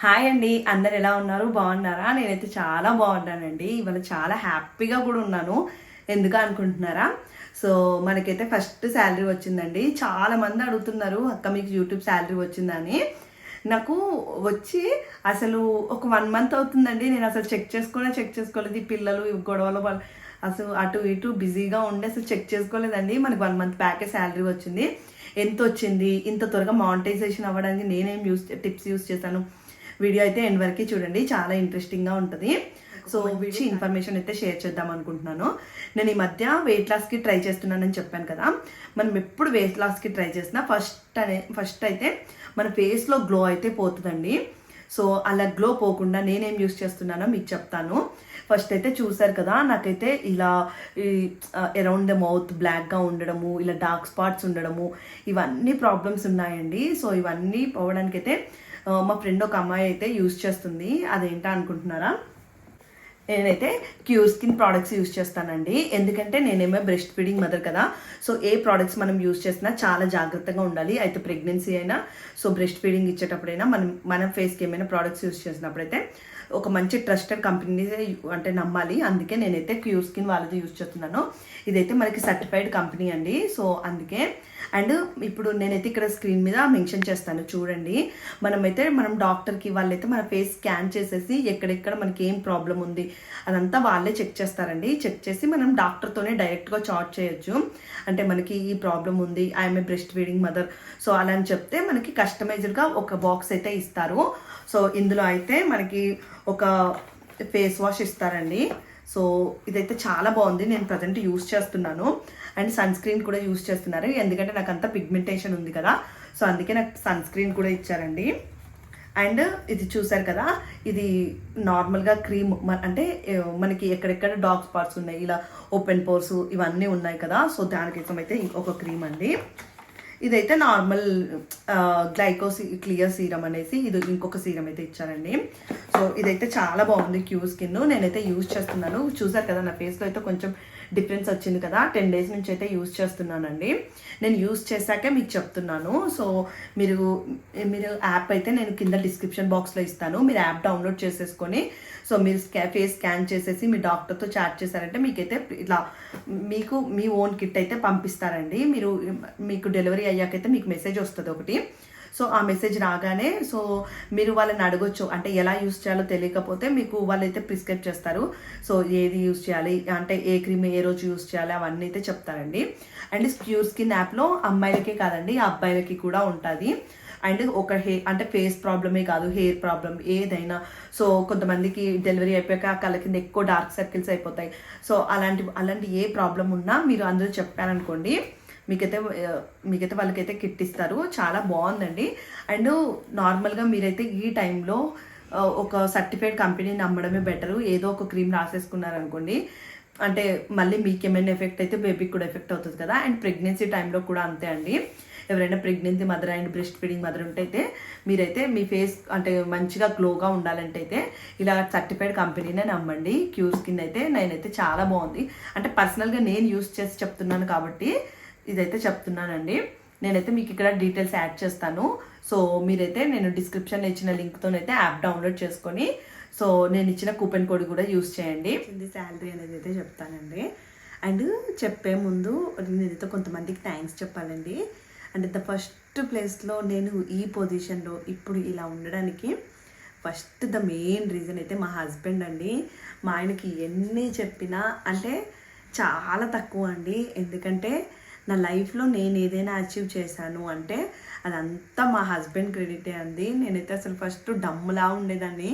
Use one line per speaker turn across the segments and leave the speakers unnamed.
Hi అండి, అందరు ఎలా ఉన్నారు? బాగున్నారా? నేనైతే చాలా బాగున్నానండి. ఇవాళ చాలా హ్యాపీగా కూడా ఉన్నాను. ఎందుకు అనుకుంటున్నారా? సో మనకైతే ఫస్ట్ శాలరీ వచ్చిందండి. చాలా మంది అడుగుతున్నారు, అక్క మీకు యూట్యూబ్ శాలరీ వచ్చిందని. నాకు వచ్చి అసలు ఒక 1 మంత్ అవుతుందండి. నేను అసలు చెక్ చేసుకోలేదు. ఈ పిల్లలు ఈ గొడవలు వాళ్ళు అసలు అటు ఇటు బిజీగా ఉండి అసలు చెక్ చేసుకోలేదండి. మనకి 1 మంత్ బ్యాకే శాలరీ వచ్చింది. ఎంత వచ్చింది, ఇంత త్వరగా మానిటైజేషన్ అవ్వడానికి నేనేం టిప్స్ యూస్ చేశాను, వీడియో అయితే ఎండ్ వరకు చూడండి, చాలా ఇంట్రెస్టింగ్గా ఉంటుంది. సో వీడియో ఇన్ఫర్మేషన్ అయితే షేర్ చేద్దాం అనుకుంటున్నాను. నేను ఈ మధ్య వెయిట్ లాస్కి ట్రై చేస్తున్నానని చెప్పాను కదా. మనం ఎప్పుడు వెయిట్ లాస్కి ట్రై చేసినా ఫస్ట్ అయితే మన ఫేస్లో గ్లో అయితే పోతుందండి. సో అలా గ్లో పోకుండా నేనేం యూస్ చేస్తున్నానో మీకు చెప్తాను. ఫస్ట్ అయితే చూసారు కదా, నాకైతే ఇలా అరౌండ్ ద మౌత్ బ్లాక్గా ఉండడము, ఇలా డార్క్ స్పాట్స్ ఉండడము, ఇవన్నీ ప్రాబ్లమ్స్ ఉన్నాయండి. సో ఇవన్నీ పోవడానికైతే మా ఫ్రెండ్ ఒక అమ్మాయి అయితే యూజ్ చేస్తుంది. అదేంటా అనుకుంటున్నారా? నేనైతే క్యూర్ స్కిన్ ప్రోడక్ట్స్ యూజ్ చేస్తానండి. ఎందుకంటే నేనేమో బ్రెస్ట్ ఫీడింగ్ మదర్ కదా. సో ఏ ప్రోడక్ట్స్ మనం యూజ్ చేసినా చాలా జాగ్రత్తగా ఉండాలి. అయితే ప్రెగ్నెన్సీ అయినా, సో బ్రెస్ట్ ఫీడింగ్ ఇచ్చేటప్పుడైనా మన ఫేస్కి ఏమైనా ప్రోడక్ట్స్ యూజ్ చేసినప్పుడైతే ఒక మంచి ట్రస్టెడ్ కంపెనీ అంటే నమ్మాలి. అందుకే నేనైతే క్యూర్ స్కిన్ వాళ్ళది యూజ్ చేస్తున్నాను. ఇదైతే మనకి సర్టిఫైడ్ కంపెనీ అండి. సో అందుకే. అండ్ ఇప్పుడు నేనైతే ఇక్కడ స్క్రీన్ మీద మెన్షన్ చేస్తాను చూడండి. మనం డాక్టర్కి వాళ్ళైతే మన ఫేస్ స్కాన్ చేసేసి ఎక్కడెక్కడ మనకి ఏం ప్రాబ్లం ఉంది అదంతా వాళ్ళే చెక్ చేస్తారండి. చెక్ చేసి మనం డాక్టర్తోనే డైరెక్ట్గా చాట్ చేయొచ్చు. అంటే మనకి ఈ ప్రాబ్లం ఉంది, I'm a breast feeding mother, so అలా అని చెప్తే మనకి కస్టమైజ్డ్గా ఒక బాక్స్ అయితే ఇస్తారు. సో ఇందులో అయితే మనకి ఒక ఫేస్ వాష్ ఇస్తారండి. సో ఇదైతే చాలా బాగుంది. నేను ప్రజెంట్ యూస్ చేస్తున్నాను. అండ్ సన్ స్క్రీన్ కూడా యూస్ చేస్తున్నారు. ఎందుకంటే నాకు అంత పిగ్మెంటేషన్ ఉంది కదా, సో అందుకే నాకు సన్ స్క్రీన్ కూడా ఇచ్చారండి. అండ్ ఇది చూసారు కదా, ఇది నార్మల్గా క్రీమ్ అంటే మనకి ఎక్కడెక్కడ డార్క్ స్పాట్స్ ఉన్నాయి, ఇలా ఓపెన్ పోర్స్ ఇవన్నీ ఉన్నాయి కదా. సో దానికోసం అయితే ఇంకొక క్రీమ్ అండి. ఇదైతే నార్మల్ క్లియర్ సీరం అనేసి ఇది ఇంకొక సీరం అయితే ఇచ్చారండి. సో ఇదైతే చాలా బాగుంది క్యూర్ స్కిన్. నేనైతే యూజ్ చేస్తున్నాను. చూసారు కదా, నా ఫేస్లో అయితే కొంచెం డిఫరెన్స్ వచ్చింది కదా. 10 days నుంచి అయితే యూజ్ చేస్తున్నానండి. నేను యూజ్ చేశాకే మీకు చెప్తున్నాను. సో మీరు యాప్ అయితే నేను కింద డిస్క్రిప్షన్ బాక్స్లో ఇస్తాను. మీరు యాప్ డౌన్లోడ్ చేసేసుకొని సో మీరు ఫేస్ స్కాన్ చేసేసి మీ డాక్టర్తో చాట్ చేశారంటే మీకైతే ఇట్లా మీ ఓన్ కిట్ అయితే పంపిస్తారండి. మీకు డెలివరీ అయ్యాకైతే మీకు మెసేజ్ వస్తుంది ఒకటి. సో ఆ మెసేజ్ రాగానే సో మీరు వాళ్ళని అడగొచ్చు. అంటే ఎలా యూస్ చేయాలో తెలియకపోతే మీకు వాళ్ళైతే ప్రిస్క్రైబ్ చేస్తారు. సో ఏది యూస్ చేయాలి, అంటే ఏ క్రీమ్ ఏ రోజు యూస్ చేయాలి అవన్నీ అయితే చెప్తారండి. అండ్ క్యూర్ స్కిన్ యాప్లో అమ్మాయిలకే కాదండి, అబ్బాయిలకి కూడా ఉంటుంది. అండ్ ఒక అంటే ఫేస్ ప్రాబ్లమే కాదు, హెయిర్ ప్రాబ్లం ఏదైనా. సో కొంతమందికి డెలివరీ అయిపోయాక కళ్ళ కింద ఎక్కువ డార్క్ సర్కిల్స్ అయిపోతాయి. సో అలాంటి ఏ ప్రాబ్లం ఉన్నా మీరు అందరూ చెప్పారనుకోండి, మీకైతే వాళ్ళకైతే కిట్ ఇస్తారు. చాలా బాగుందండి. అండ్ నార్మల్గా మీరైతే ఈ టైంలో ఒక సర్టిఫైడ్ కంపెనీ నమ్మడమే బెటరు. ఏదో ఒక క్రీమ్ రాసేసుకున్నారనుకోండి, అంటే మళ్ళీ మీకు ఏమైనా ఎఫెక్ట్ అయితే బేబీకి కూడా ఎఫెక్ట్ అవుతుంది కదా. అండ్ ప్రెగ్నెన్సీ టైంలో కూడా అంతే అండి. ఎవరైనా pregnancy mother and breast feeding mother ఉంటే మీరైతే మీ ఫేస్ అంటే మంచిగా గ్లోగా ఉండాలంటే అయితే ఇలా సర్టిఫైడ్ కంపెనీనే నమ్మండి. క్యూర్ స్కిన్ అయితే నేనైతే చాలా బాగుంది. అంటే పర్సనల్గా నేను యూస్ చేసి చెప్తున్నాను కాబట్టి ఇదైతే చెప్తున్నానండి. నేనైతే మీకు ఇక్కడ డీటెయిల్స్ యాడ్ చేస్తాను. సో మీరైతే నేను డిస్క్రిప్షన్లో ఇచ్చిన లింక్తోనైతే యాప్ డౌన్లోడ్ చేసుకొని సో నేను ఇచ్చిన కూపన్ కోడ్ కూడా యూస్ చేయండి. ఇది శాలరీ అనేది అయితే చెప్తానండి. అండ్ చెప్పే ముందు నేనైతే కొంతమందికి థ్యాంక్స్ చెప్పాలండి. అండ్ ద ఫస్ట్ ప్లేస్లో నేను ఈ పొజిషన్లో ఇప్పుడు ఇలా ఉండడానికి ద మెయిన్ రీజన్ అయితే మా హస్బెండ్ అండి. మా ఆయనకి ఎన్ని చెప్పినా అంటే చాలా తక్కువ అండి. ఎందుకంటే నా లైఫ్లో నేను ఏదైనా అచీవ్ చేశాను అంటే అదంతా మా హస్బెండ్ క్రెడిటే అండి. నేనైతే అసలు ఫస్ట్ డమ్ములా ఉండేదాన్ని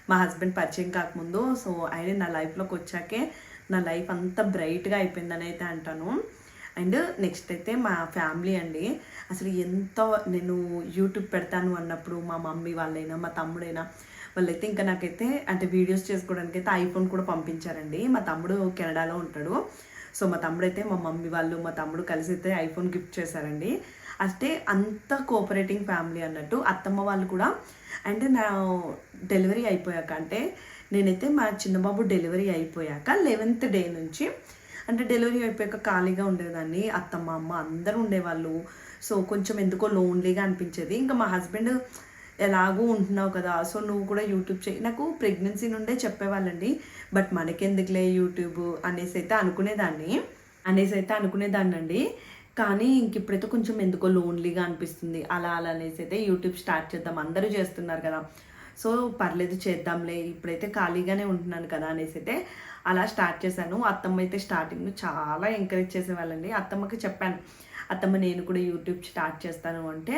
మా హస్బెండ్ పరిచయం కాకముందు. సో ఆయన నా లైఫ్లోకి వచ్చాకే నా లైఫ్ అంతా బ్రైట్గా అయిపోయిందని అయితే అంటాను. అండ్ నెక్స్ట్ అయితే మా ఫ్యామిలీ అండి. అసలు నేను యూట్యూబ్ పెడతాను అన్నప్పుడు మా మమ్మీ వాళ్ళైనా మా తమ్ముడైనా వాళ్ళైతే ఇంకా నాకైతే అంటే వీడియోస్ చేసుకోవడానికి అయితే ఐఫోన్ కూడా పంపించారండి. మా తమ్ముడు కెనడాలో ఉంటాడు. సో మా తమ్ముడైతే మా మమ్మీ వాళ్ళు మా తమ్ముడు కలిసి అయితే ఐఫోన్ గిఫ్ట్ చేశారండి. అంటే అంత కోఆపరేటింగ్ ఫ్యామిలీ అన్నట్టు. అత్తమ్మ వాళ్ళు కూడా. అండ్ నా డెలివరీ అయిపోయాక అంటే నేనైతే మా చిన్నబాబు డెలివరీ అయిపోయాక 11th day నుంచి అంటే డెలివరీ అయిపోయాక ఖాళీగా ఉండేదాన్ని. అత్తమ్మ అమ్మ అందరూ ఉండేవాళ్ళు. సో కొంచెం ఎందుకో లోన్లీగా అనిపించేది. ఇంకా మా హస్బెండ్ ఎలాగూ ఉంటున్నావు కదా, సో నువ్వు కూడా యూట్యూబ్ చేయి. నాకు ప్రెగ్నెన్సీ నుండే చెప్పేవాళ్ళండి, బట్ మనకెందుకులే యూట్యూబ్ అనేసి అయితే అనుకునేదాన్ని అండి. కానీ ఇంక ఇప్పుడైతే కొంచెం ఎందుకో లోన్లీగా అనిపిస్తుంది. అలా అనేసి అయితే యూట్యూబ్ స్టార్ట్ చేద్దాం, అందరూ చేస్తున్నారు కదా, సో పర్లేదు చేద్దాంలే, ఇప్పుడైతే ఖాళీగానే ఉంటున్నాను కదా అనేసి అయితే అలా స్టార్ట్ చేశాను. అత్తమ్మ అయితే స్టార్టింగ్లో చాలా ఎంకరేజ్ చేసేవాళ్ళండి. అత్తమ్మకి చెప్పాను, అత్తమ్మ నేను కూడా యూట్యూబ్ స్టార్ట్ చేస్తాను అంటే,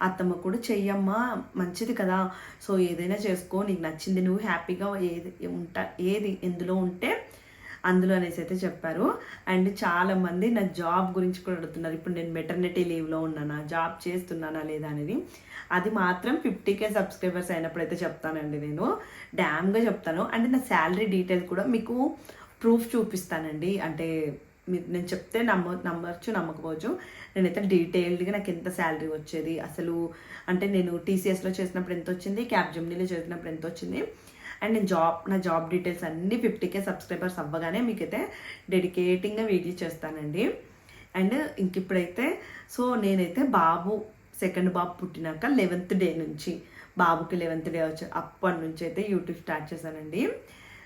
అత్తమ్మ కూడా చెయ్యమ్మా మంచిది కదా, సో ఏదైనా చేసుకో, నీకు నచ్చింది నువ్వు హ్యాపీగా ఏది ఎందులో ఉంటే అందులో అనేసి అయితే చెప్పారు. అండ్ చాలామంది నా జాబ్ గురించి కూడా అడుగుతున్నారు. ఇప్పుడు నేను మెటర్నిటీ లీవ్లో ఉన్నానా, జాబ్ చేస్తున్నానా లేదా అనేది. అది మాత్రం 50K సబ్స్క్రైబర్స్ అయినప్పుడైతే చెప్తానండి, నేను డ్యామ్గా చెప్తాను. అండ్ నా శాలరీ డీటెయిల్ కూడా మీకు ప్రూఫ్ చూపిస్తానండి. అంటే మీరు నేను చెప్తే నమ్మచ్చు నమ్మకపోవచ్చు, నేనైతే డీటెయిల్డ్గా నాకు ఎంత శాలరీ వచ్చేది అసలు, అంటే నేను TCSలో చేసినప్పుడు ఎంత వచ్చింది, క్యాప్జెమినీలో చేసినప్పుడు ఎంత వచ్చింది, అండ్ నేను నా జాబ్ డీటెయిల్స్ అన్నీ 50K సబ్స్క్రైబర్స్ అవ్వగానే మీకైతే డెడికేటింగ్గా వీడియో చేస్తానండి. అండ్ ఇంక ఇప్పుడైతే సో నేనైతే సెకండ్ బాబు పుట్టినాక 11th డే నుంచి, బాబుకి 11th డే వచ్చి అప్పటి నుంచి అయితే యూట్యూబ్ స్టార్ట్ చేశానండి.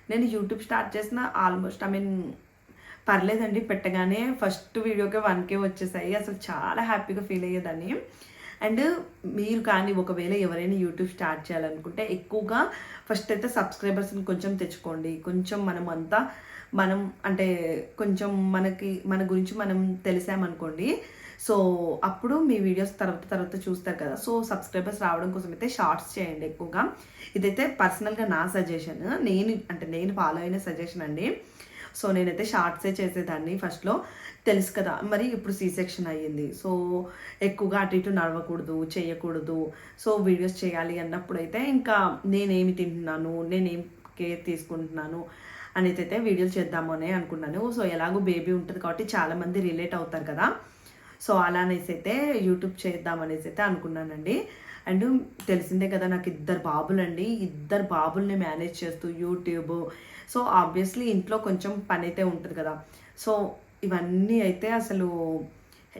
నేను యూట్యూబ్ స్టార్ట్ చేసిన ఆల్మోస్ట్ పర్లేదండి, పెట్టగానే ఫస్ట్ వీడియోకే 1K వచ్చేసాయి. అసలు చాలా హ్యాపీగా ఫీల్ అయ్యేదాన్ని. అండ్ మీరు కానీ ఒకవేళ ఎవరైనా యూట్యూబ్ స్టార్ట్ చేయాలనుకుంటే ఎక్కువగా ఫస్ట్ అయితే సబ్స్క్రైబర్స్ని కొంచెం తెచ్చుకోండి. కొంచెం మనం అంటే కొంచెం మన గురించి మనం తెలిసామనుకోండి, సో అప్పుడు మీ వీడియోస్ తర్వాత చూస్తారు కదా, సో సబ్స్క్రైబర్స్ రావడం కోసం అయితే షార్ట్స్ చేయండి ఎక్కువగా. ఇదైతే పర్సనల్గా నా సజెషన్, నేను ఫాలో అయిన సజెషన్ అండి. సో నేనైతే షార్ట్సే చేసేదాన్ని ఫస్ట్లో, తెలుసు కదా, మరి ఇప్పుడు సెక్షన్ అయ్యింది, సో ఎక్కువగా అటు ఇటు నడవకూడదు, చేయకూడదు, సో వీడియోస్ చేయాలి అన్నప్పుడు అయితే ఇంకా నేనేమి తింటున్నాను, నేనేం కేర్ తీసుకుంటున్నాను అనేది అయితే వీడియోలు చేద్దాము అని అనుకున్నాను. సో ఎలాగో బేబీ ఉంటుంది కాబట్టి చాలామంది రిలేట్ అవుతారు కదా, సో అలా అనేసి అయితే యూట్యూబ్ చేద్దామనేసి అయితే అనుకున్నానండి. అండ్ తెలిసిందే కదా, నాకు 2 బాబులండి, 2 బాబుల్ని మేనేజ్ చేస్తూ యూట్యూబ్, సో ఆబ్వియస్లీ ఇంట్లో కొంచెం పని అయితే ఉంటుంది కదా, సో ఇవన్నీ అయితే అసలు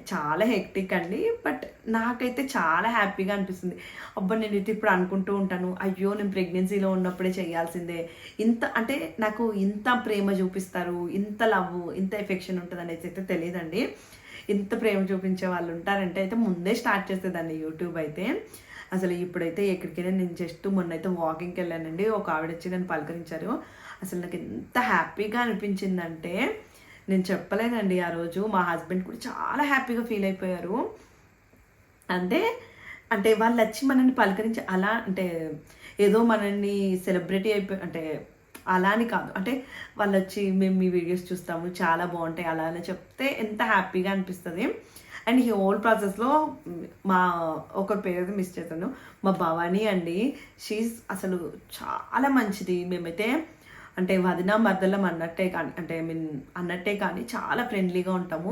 చాలా హెక్టిక్ అండి. బట్ నాకైతే చాలా హ్యాపీగా అనిపిస్తుంది. అబ్బా నేనైతే ఇప్పుడు అనుకుంటూ ఉంటాను, అయ్యో నేను ప్రెగ్నెన్సీలో ఉన్నప్పుడే చేయాల్సిందే, అంటే నాకు ఇంత ప్రేమ చూపిస్తారు, ఇంత లవ్, ఇంత ఎఫెక్షన్ ఉంటుంది అనేసి అయితే తెలియదండి. ఇంత ప్రేమ చూపించే వాళ్ళు ఉంటారంటే అయితే ముందే స్టార్ట్ చేసేదాన్ని యూట్యూబ్ అయితే. అసలు ఇప్పుడైతే ఎక్కడికైనా నేను జస్ట్ మొన్నైతే వాకింగ్కి వెళ్ళానండి, ఒక ఆవిడ వచ్చి నన్ను పలకరించారు. అసలు నాకు ఎంత హ్యాపీగా అనిపించిందంటే నేను చెప్పలేనండి. ఆ రోజు మా హస్బెండ్ కూడా చాలా హ్యాపీగా ఫీల్ అయిపోయారు. అంటే వాళ్ళు వచ్చి మనల్ని పలకరించి అలా అంటే ఏదో మనల్ని సెలబ్రిటీ అంటే అలా అని కాదు, అంటే వాళ్ళు వచ్చి మేము మీ వీడియోస్ చూస్తాము చాలా బాగుంటాయి అలా అని చెప్తే ఎంత హ్యాపీగా అనిపిస్తుంది. అండ్ ఈ హోల్ ప్రాసెస్లో మా ఒకరి పేరు మిస్ చేశాను, మా భవానీ అండి. షీజ్ అసలు చాలా మంచిది. మేమైతే అంటే వదిన మర్దలం అన్నట్టే కానీ చాలా ఫ్రెండ్లీగా ఉంటాము.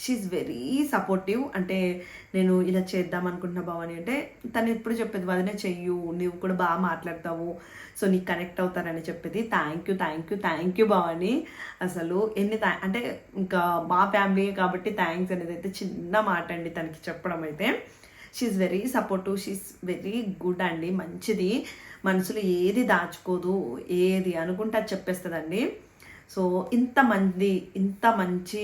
She's very supportive. అంటే నేను ఇలా చేద్దాం అనుకుంటున్నా భవాని అంటే తను ఎప్పుడు చెప్పేది, వదిన చెయ్యు, నువ్వు కూడా బాగా మాట్లాడతావు, సో నీకు కనెక్ట్ అవుతారని చెప్పేది. Thank you Bhavani. అసలు అంటే ఇంకా మా ఫ్యామిలీ కాబట్టి థ్యాంక్స్ అనేది అయితే చిన్న మాట అండి తనకి చెప్పడం అయితే. She's very supportive, she's very good అండి, మంచిది. మనసులో ఏది దాచుకోదు, ఏది అనుకుంటే అది చెప్పేస్తుందండి. సో ఇంత మంచి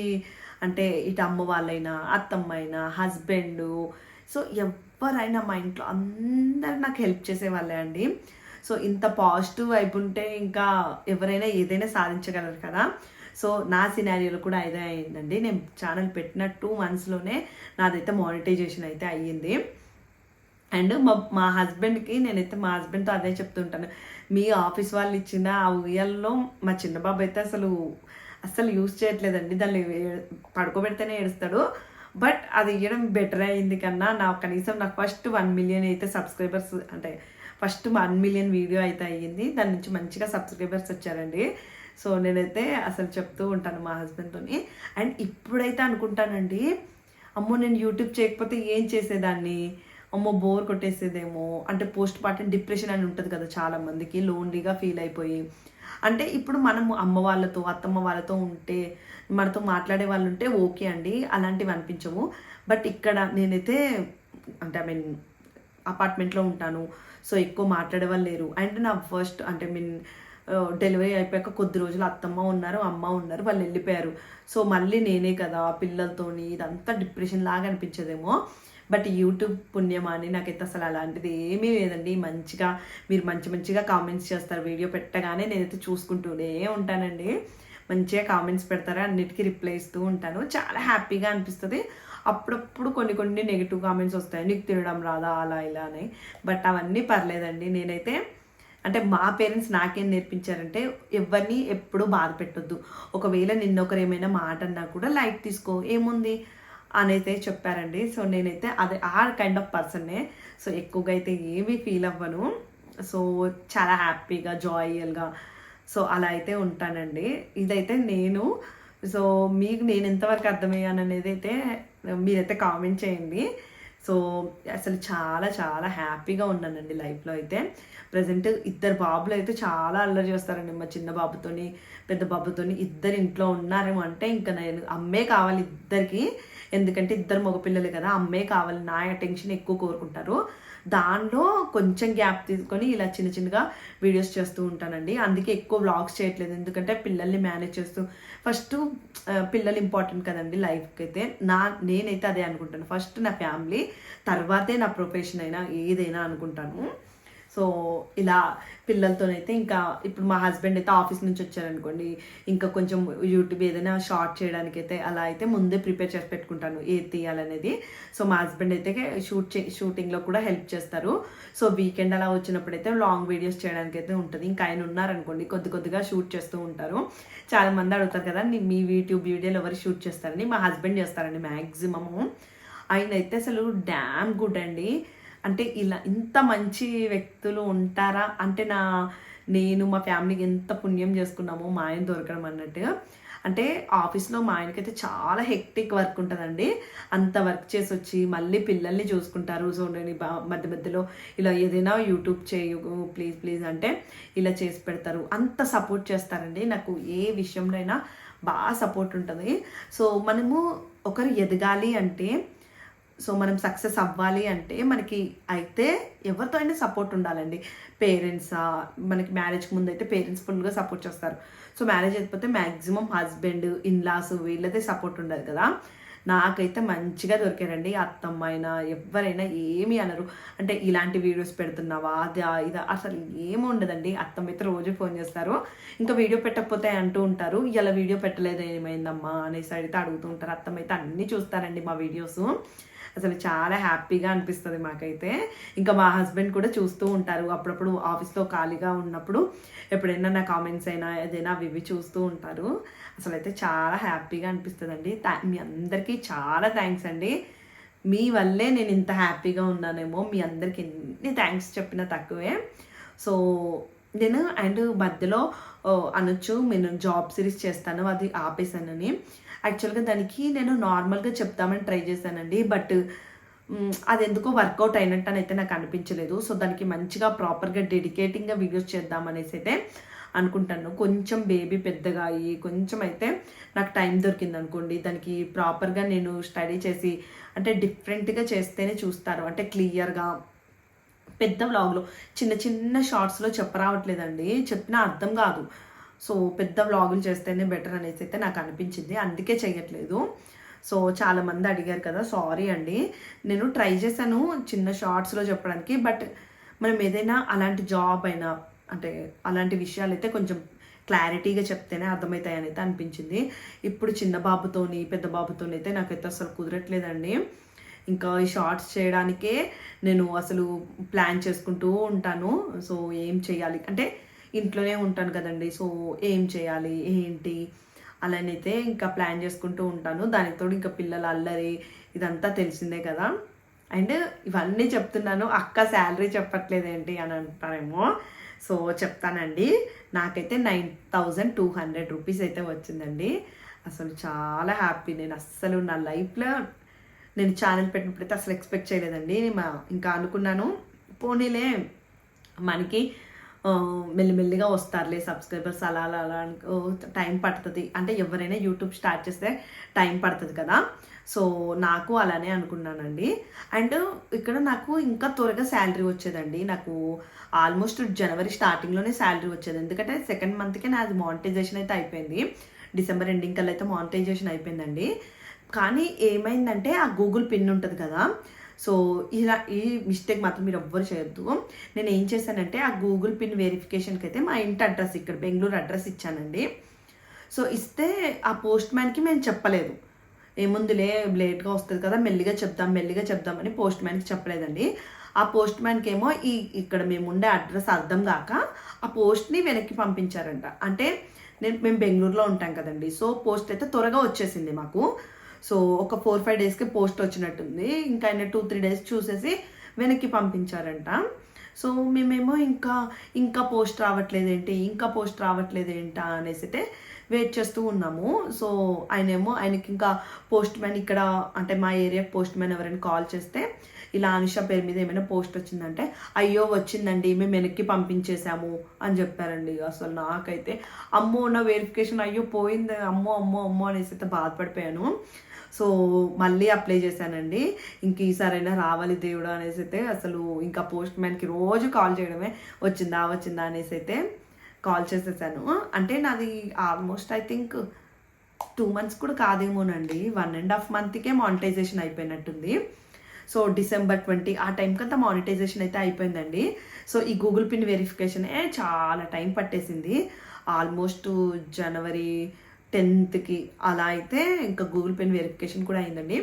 అంటే ఇటు అమ్మ వాళ్ళైనా, అత్తమ్మ అయినా, హస్బెండ్, సో ఎవరైనా మా ఇంట్లో అందరు నాకు హెల్ప్ చేసేవాళ్ళే అండి. సో ఇంత పాజిటివ్ వైపు ఉంటే ఇంకా ఎవరైనా ఏదైనా సాధించగలరు కదా. సో నా సినారియోలో కూడా అదే అయ్యిందండి. నేను ఛానల్ పెట్టిన 2 monthsలోనే నాదైతే మానిటైజేషన్ అయితే అయ్యింది. అండ్ మా హస్బెండ్కి నేనైతే మా హస్బెండ్తో అదే చెప్తుంటాను, మీ ఆఫీస్ వాళ్ళు ఇచ్చిన ఆ ఉయ్యాల్లో మా చిన్న బాబు అయితే అస్సలు యూజ్ చేయట్లేదండి, దాన్ని పడుకోబెడితేనే ఏడుస్తాడు. బట్ అది ఇవ్వడం బెటర్ అయింది కన్నా కనీసం నాకు ఫస్ట్ 1 million అయితే సబ్స్క్రైబర్స్, అంటే ఫస్ట్ 1 million వీడియో అయితే అయ్యింది. దాని నుంచి మంచిగా సబ్స్క్రైబర్స్ వచ్చారండి. సో నేనైతే అసలు చెప్తూ ఉంటాను మా హస్బెండ్తోని. అండ్ ఇప్పుడైతే అనుకుంటానండి, అమ్మో నేను యూట్యూబ్ చేయకపోతే ఏం చేసేదాన్ని, అమ్మో బోర్ కొట్టేసేదేమో, అంటే పోస్ట్ పార్టం డిప్రెషన్ అని ఉంటుంది కదా చాలామందికి, లోన్లీగా ఫీల్ అయిపోయి. అంటే ఇప్పుడు మనము అమ్మ వాళ్ళతో, అత్తమ్మ వాళ్ళతో ఉంటే, మనతో మాట్లాడే వాళ్ళు ఉంటే ఓకే అండి, అలాంటివి అనిపించవు. బట్ ఇక్కడ నేనైతే అంటే అపార్ట్మెంట్లో ఉంటాను. సో ఎక్కువ మాట్లాడే వాళ్ళు లేరు. అండ్ నా ఫస్ట్ అంటే డెలివరీ అయిపోయాక కొద్ది రోజులు అత్తమ్మ ఉన్నారు, అమ్మ ఉన్నారు, వాళ్ళు వెళ్ళిపోయారు. సో మళ్ళీ నేనే కదా పిల్లలతోని, ఇదంతా డిప్రెషన్ లాగా అనిపించేదేమో. బట్ యూట్యూబ్ పుణ్యమా అని నాకైతే అసలు అలాంటిది ఏమీ లేదండి. మంచిగా మీరు మంచిగా కామెంట్స్ చేస్తారు. వీడియో పెట్టగానే నేనైతే చూసుకుంటూనే ఉంటానండి. మంచిగా కామెంట్స్ పెడతారు, అన్నిటికీ రిప్లై ఇస్తూ ఉంటాను. చాలా హ్యాపీగా అనిపిస్తుంది. అప్పుడప్పుడు కొన్ని నెగిటివ్ కామెంట్స్ వస్తాయి, నీకు తినడం రాదా అలా ఇలా అని. బట్ అవన్నీ పర్లేదండి. నేనైతే అంటే మా పేరెంట్స్ నాకేం నేర్పించారంటే ఎవరిని ఎప్పుడూ బాధ పెట్టొద్దు. ఒకవేళ నిన్నొకరు ఏమైనా మాట అన్నా కూడా లైట్ తీసుకో, ఏముంది అనైతే చెప్పారండి. సో నేనైతే అదే ఆ కైండ్ ఆఫ్ పర్సన్నే. సో ఎక్కువగా అయితే ఏమీ ఫీల్ అవ్వను. సో చాలా హ్యాపీగా జాయియల్గా సో అలా అయితే ఉంటానండి. ఇదైతే నేను. సో మీకు నేను ఎంతవరకు అర్థమయ్యాను అనేది అయితే మీరైతే కామెంట్ చేయండి. సో అసలు చాలా చాలా హ్యాపీగా ఉన్నానండి లైఫ్లో అయితే. ప్రజెంట్ ఇద్దరు బాబులు అయితే చాలా అల్లరి చేస్తారండి. మా చిన్న బాబుతోని పెద్ద బాబుతోని ఇద్దరు ఇంట్లో ఉన్నారేమో అంటే ఇంకా నేను అమ్మే కావాలి ఇద్దరికి. ఎందుకంటే ఇద్దరు మగపిల్లలు కదా, అమ్మే కావాలి, నా అటెన్షన్ ఎక్కువ కోరుకుంటారు. దానిలో కొంచెం గ్యాప్ తీసుకొని ఇలా చిన్నగా వీడియోస్ చేస్తూ ఉంటానండి. అందుకే ఎక్కువ వ్లాగ్స్ చేయట్లేదు, ఎందుకంటే పిల్లల్ని మేనేజ్ చేస్తూ ఫస్ట్ పిల్లలు ఇంపార్టెంట్ కదండి లైఫ్కి అయితే. నేనైతే అదే అనుకుంటాను. ఫస్ట్ నా ఫ్యామిలీ, తర్వాతే నా ప్రొఫెషన్ అయినా ఏదైనా అనుకుంటాను. సో ఇలా పిల్లలతోనైతే ఇంకా ఇప్పుడు మా హస్బెండ్ అయితే ఆఫీస్ నుంచి వచ్చారనుకోండి, ఇంకా కొంచెం యూట్యూబ్ ఏదైనా షార్ట్ చేయడానికి అయితే అలా అయితే ముందే ప్రిపేర్ చేసి పెట్టుకుంటాను ఏది తీయాలనేది. సో మా హస్బెండ్ అయితే షూటింగ్లో కూడా హెల్ప్ చేస్తారు. సో వీకెండ్ అలా వచ్చినప్పుడు అయితే లాంగ్ వీడియోస్ చేయడానికి అయితే ఉంటుంది. ఇంకా ఆయన ఉన్నారనుకోండి కొద్దిగా షూట్ చేస్తూ ఉంటారు. చాలామంది అడుగుతారు కదా మీ యూట్యూబ్ వీడియోలు ఎవరు షూట్ చేస్తారని. మా హస్బెండ్ చేస్తారండి మ్యాక్సిమము. ఆయన అయితే అసలు డ్యామ్ గుడ్ అండి. అంటే ఇలా ఇంత మంచి వ్యక్తులు ఉంటారా అంటే నేను మా ఫ్యామిలీకి ఎంత పుణ్యం చేసుకున్నామో మా ఆయన దొరకడం అన్నట్టు. అంటే ఆఫీస్లో మా ఆయనకైతే చాలా హెక్టిక్ వర్క్ ఉంటుందండి. అంత వర్క్ చేసి వచ్చి మళ్ళీ పిల్లల్ని చూసుకుంటారు. సో నేను మధ్యలో ఇలా ఏదైనా యూట్యూబ్ చేయు ప్లీజ్ అంటే ఇలా చేసి పెడతారు. అంత సపోర్ట్ చేస్తారండి నాకు. ఏ విషయంలో అయినా బాగా సపోర్ట్ ఉంటుంది. సో మనము ఒకరు ఎదగాలి అంటే, సో మనం సక్సెస్ అవ్వాలి అంటే మనకి అయితే ఎవరితో అయినా సపోర్ట్ ఉండాలండి. పేరెంట్సా, మనకి మ్యారేజ్కి ముందు అయితే పేరెంట్స్ ఫుల్గా సపోర్ట్ చేస్తారు. సో మ్యారేజ్ అయిపోతే మ్యాక్సిమం హస్బెండ్, ఇన్లాస్ వీళ్ళదే సపోర్ట్ ఉండదు కదా. నాకైతే మంచిగా దొరికారండి. అత్తమ్మ అయినా ఎవరైనా ఏమీ అనరు. అంటే ఇలాంటి వీడియోస్ పెడుతున్నావా అదా ఇదా అసలు ఏమి ఉండదండి. అత్తమ్మ అయితే రోజు ఫోన్ చేస్తారు. ఇంకా వీడియో పెట్టకపోతే అంటూ ఉంటారు, ఇలా వీడియో పెట్టలేదు ఏమైందమ్మా అనేసి అయితే అడుగుతూ ఉంటారు. అత్తమ్మ అయితే అన్నీ చూస్తారండి మా వీడియోస్. అసలు చాలా హ్యాపీగా అనిపిస్తుంది మాకైతే. ఇంకా మా హస్బెండ్ కూడా చూస్తూ ఉంటారు అప్పుడప్పుడు ఆఫీస్లో ఖాళీగా ఉన్నప్పుడు. ఎప్పుడైనా నా కామెంట్స్ అయినా ఏదైనా అవి చూస్తూ ఉంటారు. అసలు అయితే చాలా హ్యాపీగా అనిపిస్తుందండి. మీ అందరికీ చాలా థ్యాంక్స్ అండి. మీ వల్లే నేను ఇంత హ్యాపీగా ఉన్నానేమో. మీ అందరికి ఎన్ని థ్యాంక్స్ చెప్పినా తక్కువే. సో నేను మధ్యలో అనొచ్చు నేను జాబ్ సిరీస్ చేస్తాను, అది ఆపేసానని. యాక్చువల్గా దానికి నేను నార్మల్గా చెప్తామని ట్రై చేశానండి. బట్ అది ఎందుకో వర్కౌట్ అయినట్టు అయితే నాకు అనిపించలేదు. సో దానికి మంచిగా ప్రాపర్గా డెడికేటింగ్గా వీడియోస్ చేద్దామనేసి అయితే అనుకుంటాను. కొంచెం బేబీ పెద్దగా అయ్యి కొంచెం అయితే నాకు టైం దొరికింది అనుకోండి, దానికి ప్రాపర్గా నేను స్టడీ చేసి అంటే డిఫరెంట్గా చేస్తేనే చూస్తారు. అంటే క్లియర్గా పెద్ద వ్లాగ్లో చిన్న షార్ట్స్లో చెప్పరావట్లేదండి, చెప్పినా అర్థం కాదు. సో పెద్ద వ్లాగులు చేస్తేనే బెటర్ అనేసి అయితే నాకు అనిపించింది, అందుకే చేయట్లేదు. సో చాలామంది అడిగారు కదా, సారీ అండి. నేను ట్రై చేశాను చిన్న షార్ట్స్లో చెప్పడానికి. బట్ మనం ఏదైనా అలాంటి జాబ్ అయినా అంటే అలాంటి విషయాలు అయితే కొంచెం క్లారిటీగా చెప్తేనే అర్థమవుతాయని అయితే అనిపించింది. ఇప్పుడు చిన్న బాబుతోని పెద్ద బాబుతోని అయితే నాకైతే అసలు కుదరట్లేదండి. ఇంకా ఈ షార్ట్స్ చేయడానికే నేను అసలు ప్లాన్ చేసుకుంటూ ఉంటాను. సో ఏం చేయాలి అంటే ఇంట్లోనే ఉంటాను కదండి, సో ఏం చేయాలి ఏంటి అలానైతే ఇంకా ప్లాన్ చేసుకుంటూ ఉంటాను. దానితో ఇంకా పిల్లల అల్లరి ఇదంతా తెలిసిందే కదా. అండ్ ఇవన్నీ చెప్తున్నాను, అక్క శాలరీ చెప్పట్లేదేంటి అని అంటారేమో. సో చెప్తానండి, నాకైతే 9,200 రూపీస్ అయితే వచ్చిందండి. అసలు చాలా హ్యాపీ. నేను అస్సలు నా లైఫ్లో నేను ఛానల్ పెట్టినప్పుడైతే అసలు ఎక్స్పెక్ట్ చేయలేదండి. ఇంకా అనుకున్నాను పోనీలే మనకి మెల్లిమెల్లిగా వస్తారులే సబ్స్క్రైబర్స్, అలా టైం పడుతుంది. అంటే ఎవరైనా యూట్యూబ్ స్టార్ట్ చేస్తే టైం పడుతుంది కదా. సో నాకు అలానే అనుకున్నానండి. అండ్ ఇక్కడ నాకు ఇంకా త్వరగా శాలరీ వచ్చేదండి. నాకు ఆల్మోస్ట్ జనవరి స్టార్టింగ్లోనే శాలరీ వచ్చేది. ఎందుకంటే సెకండ్ మంత్కే నాది మానిటైజేషన్ అయితే అయిపోయింది. డిసెంబర్ ఎండింగ్ కల్లా అయితే మానిటైజేషన్ అయిపోయిందండి. కానీ ఏమైందంటే ఆ గూగుల్ పిన్ ఉంటుంది కదా, సో ఇలా ఈ మిస్టేక్ మాత్రం మీరు ఎవ్వరు చేయొద్దు. నేను ఏం చేశానంటే ఆ గూగుల్ పిన్ వెరిఫికేషన్కి అయితే మా ఇంటి అడ్రస్ ఇక్కడ బెంగళూరు అడ్రస్ ఇచ్చానండి. సో ఇస్తే ఆ పోస్ట్ మ్యాన్కి మేము చెప్పలేదు. ఏముందిలే లేట్గా వస్తుంది కదా, మెల్లిగా చెప్దామని పోస్ట్ మ్యాన్కి చెప్పలేదండి. ఆ పోస్ట్ మ్యాన్కి ఏమో ఇక్కడ మేము ఉండే అడ్రస్ అర్థం కాక ఆ పోస్ట్ని వెనక్కి పంపించారంట. అంటే మేము బెంగళూరులో ఉంటాం కదండి, సో పోస్ట్ అయితే త్వరగా వచ్చేసింది మాకు. సో ఒక 4-5 డేస్కి పోస్ట్ వచ్చినట్టుంది. ఇంకా ఆయన 2-3 డేస్ చూసేసి వెనక్కి పంపించారంట. సో మేమేమో ఇంకా పోస్ట్ రావట్లేదేంటా అనేసి అయితే వెయిట్ చేస్తూ ఉన్నాము. సో ఆయనకి ఇంకా పోస్ట్ మ్యాన్ ఇక్కడ అంటే మా ఏరియా పోస్ట్ మ్యాన్ ఎవరైనా కాల్ చేస్తే ఇలా అనుష పేరు మీద ఏమైనా పోస్ట్ వచ్చిందంటే, అయ్యో వచ్చిందండి మేము వెనక్కి పంపించేసాము అని చెప్పారండి. అసలు నాకైతే అమ్మో నా వెరిఫికేషన్ అయ్యో పోయింది, అమ్మో అనేసి అయితే బాధపడిపోయాను. సో మళ్ళీ అప్లై చేశానండి. ఇంక ఈసారైనా రావాలి దేవుడు అనేసి అయితే అసలు ఇంకా పోస్ట్ మ్యాన్కి రోజు కాల్ చేయడమే, వచ్చిందా అనేసి అయితే కాల్ చేసేసాను. అంటే నాది ఆల్మోస్ట్ ఐ థింక్ 2 months కూడా కాదేమోనండి, 1.5 monthకే మానిటైజేషన్ అయిపోయినట్టుంది. సో December 20 ఆ టైంకంతా మానిటైజేషన్ అయితే అయిపోయిందండి. సో ఈ గూగుల్ పిన్ వెరిఫికేషనే చాలా టైం పట్టేసింది. ఆల్మోస్ట్ జనవరి 10th అలా అయితే ఇంకా గూగుల్ పిన్ వెరిఫికేషన్ కూడా అయిందండి.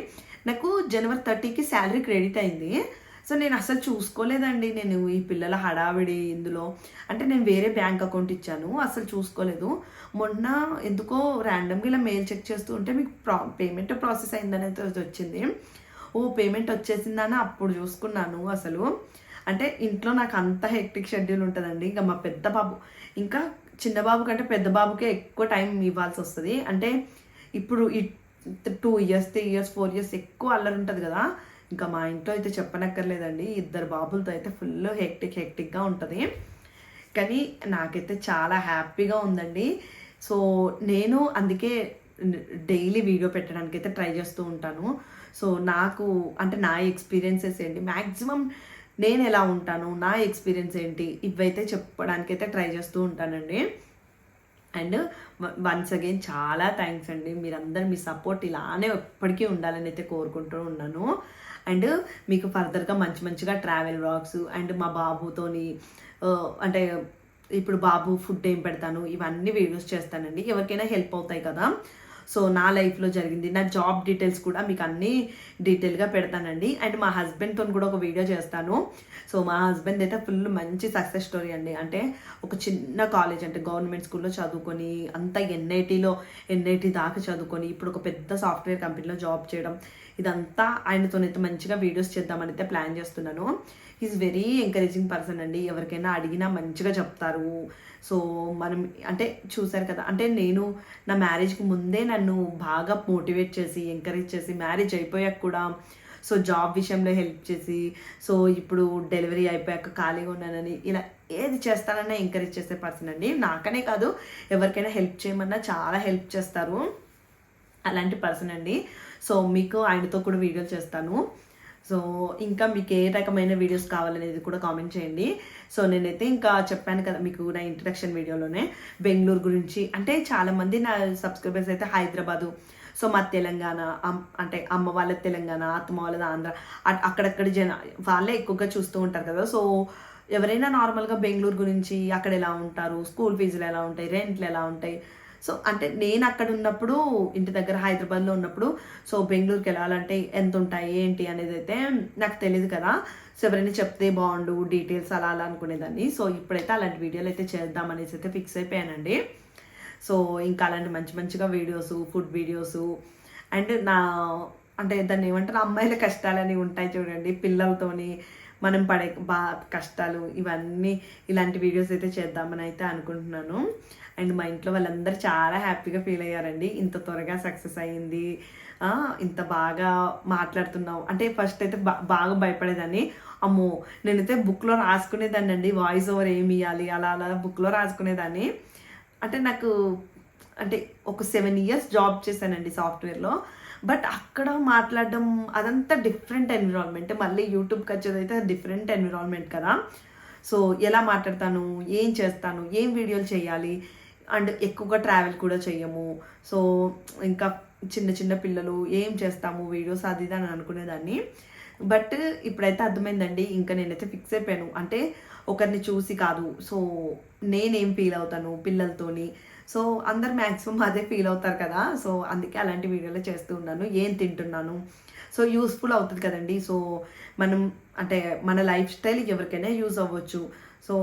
నాకు January 30కి శాలరీ క్రెడిట్ అయింది. సో నేను అసలు చూసుకోలేదండి. నేను ఈ పిల్లల హడావిడి ఇందులో అంటే నేను వేరే బ్యాంక్ అకౌంట్ ఇచ్చాను, అసలు చూసుకోలేదు. మొన్న ఎందుకో ర్యాండమ్గా ఇలా మెయిల్ చెక్ చేస్తూ ఉంటే మీకు పేమెంట్ ప్రాసెస్ అయిందని అయితే వచ్చింది. పేమెంట్ వచ్చేసిందని అప్పుడు చూసుకున్నాను. అసలు అంటే ఇంట్లో నాకు అంత హెక్టిక్ షెడ్యూల్ ఉంటుందండి. ఇంకా మా పెద్ద బాబు ఇంకా చిన్న బాబు కంటే పెద్ద బాబుకే ఎక్కువ టైం ఇవ్వాల్సి వస్తుంది. అంటే ఇప్పుడు ఈ 2 years 3 years 4 years ఎక్కువ అల్లరి ఉంటుంది కదా. ఇంకా మా ఇంట్లో అయితే చెప్పనక్కర్లేదండి, 2 బాబులతో అయితే ఫుల్ హెక్టిక్గా ఉంటుంది. కానీ నాకైతే చాలా హ్యాపీగా ఉందండి. సో నేను అందుకే డైలీ వీడియో పెట్టడానికి అయితే ట్రై చేస్తూ ఉంటాను. సో నాకు అంటే నా ఎక్స్పీరియన్సెస్ ఏంటి, మ్యాక్సిమం నేను ఎలా ఉంటాను, నా ఎక్స్పీరియన్స్ ఏంటి, ఇవైతే చెప్పడానికైతే ట్రై చేస్తూ ఉంటానండి. అండ్ వన్స్ అగైన్ చాలా థ్యాంక్స్ అండి. మీరందరూ మీ సపోర్ట్ ఇలానే ఎప్పటికీ ఉండాలని అయితే కోరుకుంటూ ఉన్నాను. అండ్ మీకు ఫర్దర్గా మంచిగా ట్రావెల్ వ్లాగ్స్ అండ్ మా బాబుతోని అంటే ఇప్పుడు బాబు ఫుడ్ ఏం పెడతాను ఇవన్నీ వీడియోస్ చేస్తానండి. ఎవరికైనా హెల్ప్ అవుతాయి కదా. సో నా లైఫ్లో జరిగింది, నా జాబ్ డీటెయిల్స్ కూడా మీకు అన్నీ డీటెయిల్గా పెడతానండి. అండ్ మా హస్బెండ్తో కూడా ఒక వీడియో చేస్తాను. సో మా హస్బెండ్ అయితే ఫుల్ మంచి సక్సెస్ స్టోరీ అండి. అంటే ఒక చిన్న కాలేజ్ అంటే గవర్నమెంట్ స్కూల్లో చదువుకొని అంతా ఎన్ఐటి దాకా చదువుకొని ఇప్పుడు ఒక పెద్ద సాఫ్ట్వేర్ కంపెనీలో జాబ్ చేయడం, ఇదంతా ఆయనతోనైతే మంచిగా వీడియోస్ చేద్దామని అయితే ప్లాన్ చేస్తున్నాను. ఈజ్ వెరీ ఎంకరేజింగ్ పర్సన్ అండి. ఎవరికైనా అడిగినా మంచిగా చెప్తారు. సో మనం అంటే చూసారు కదా, అంటే నేను నా మ్యారేజ్కి ముందే నన్ను బాగా మోటివేట్ చేసి ఎంకరేజ్ చేసి మ్యారేజ్ అయిపోయాక కూడా సో జాబ్ విషయంలో హెల్ప్ చేసి సో ఇప్పుడు డెలివరీ అయిపోయాక ఖాళీగా ఉన్నానని ఇలా ఏది చేస్తానన్నా ఎంకరేజ్ చేసే పర్సన్ అండి. నాకనే కాదు ఎవరికైనా హెల్ప్ చేయమన్నా చాలా హెల్ప్ చేస్తారు, అలాంటి పర్సన్ అండి. సో మీకు ఆయనతో కూడా వీడియోలు చేస్తాను. సో ఇంకా మీకు ఏ రకమైన వీడియోస్ కావాలనేది కూడా కామెంట్ చేయండి. సో నేనైతే ఇంకా చెప్పాను కదా మీకు నా ఇంట్రడక్షన్ వీడియోలోనే బెంగళూరు గురించి. అంటే చాలామంది నా సబ్స్క్రైబర్స్ అయితే హైదరాబాదు, సో మా తెలంగాణ అంటే అమ్మ వాళ్ళ తెలంగాణ, అత్తమ్మ వాళ్ళది ఆంధ్ర, అక్కడక్కడ వాళ్ళే ఎక్కువగా చూస్తూ ఉంటారు కదా. సో ఎవరైనా నార్మల్గా బెంగళూరు గురించి అక్కడ ఎలా ఉంటారు, స్కూల్ ఫీజులు ఎలా ఉంటాయి, రెంట్లు ఎలా ఉంటాయి, సో అంటే నేను అక్కడ ఉన్నప్పుడు ఇంటి దగ్గర హైదరాబాద్లో ఉన్నప్పుడు సో బెంగళూరుకి వెళ్ళాలంటే ఎంత ఉంటాయి ఏంటి అనేది అయితే నాకు తెలియదు కదా. సో ఎవరైనా చెప్తే బాగుండు డీటెయిల్స్ అలా అనుకునేదాన్ని. సో ఇప్పుడైతే అలాంటి వీడియోలు అయితే చేద్దామనేసి అయితే ఫిక్స్ అయిపోయానండి. సో ఇంకా అలాంటి మంచిగా వీడియోస్, ఫుడ్ వీడియోస్ అండ్ నా అంటే దాన్ని ఏమంటారు అమ్మాయిల కష్టాలని ఉంటాయి చూడండి, పిల్లలతోని మనం పడే కష్టాలు ఇవన్నీ ఇలాంటి వీడియోస్ అయితే చేద్దామని అయితే అనుకుంటున్నాను. అండ్ మా ఇంట్లో వాళ్ళందరూ చాలా హ్యాపీగా ఫీల్ అయ్యారండి. ఇంత త్వరగా సక్సెస్ అయ్యింది, ఇంత బాగా మాట్లాడుతున్నావు అంటే ఫస్ట్ అయితే బాగా భయపడేదాన్ని. అమ్మో నేనైతే బుక్లో రాసుకునేదాన్ని అండి, వాయిస్ ఓవర్ ఏమి ఇవ్వాలి అలా బుక్లో రాసుకునేదాన్ని. అంటే నాకు అంటే ఒక 7 years జాబ్ చేశానండి సాఫ్ట్వేర్లో. బట్ అక్కడ మాట్లాడడం అదంతా డిఫరెంట్ ఎన్విరాన్మెంట్. మళ్ళీ యూట్యూబ్కి వచ్చేదైతే డిఫరెంట్ ఎన్విరాన్మెంట్ కదా. సో ఎలా మాట్లాడతాను, ఏం చేస్తాను, ఏం వీడియోలు చేయాలి, అండ్ ఎక్కువగా ట్రావెల్ కూడా చెయ్యము. సో ఇంకా చిన్న చిన్న పిల్లలు ఏం చేస్తాము వీడియోస్ అది ఇది అని అనుకునేదాన్ని. బట్ ఇప్పుడైతే అర్థమైందండి. ఇంకా నేనైతే ఫిక్స్ అయిపోయాను. అంటే ఒకరిని చూసి కాదు, సో నేనేం ఫీల్ అవుతాను పిల్లలతోని. సో అందరు మ్యాక్సిమం అదే ఫీల్ అవుతారు కదా. సో అందుకే అలాంటి వీడియోలు చేస్తూ ఉన్నాను. ఏం తింటున్నాను, సో యూస్ఫుల్ అవుతుంది కదండి. సో మనం అంటే మన లైఫ్ స్టైల్ ఎవరికైనా యూజ్ అవ్వచ్చు. సో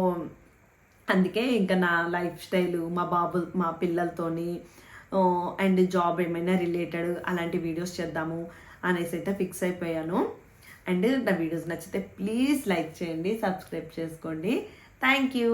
అందుకే ఇంకా నా లైఫ్ స్టైల్ మా పిల్లలతోని అండ్ జాబ్ ఏమైనా రిలేటెడ్ అలాంటి వీడియోస్ చేద్దాము అనేసి అయితే ఫిక్స్ అయిపోయాను. అండ్ నా వీడియోస్ నచ్చితే ప్లీజ్ లైక్ చేయండి, సబ్స్క్రైబ్ చేసుకోండి. Thank you.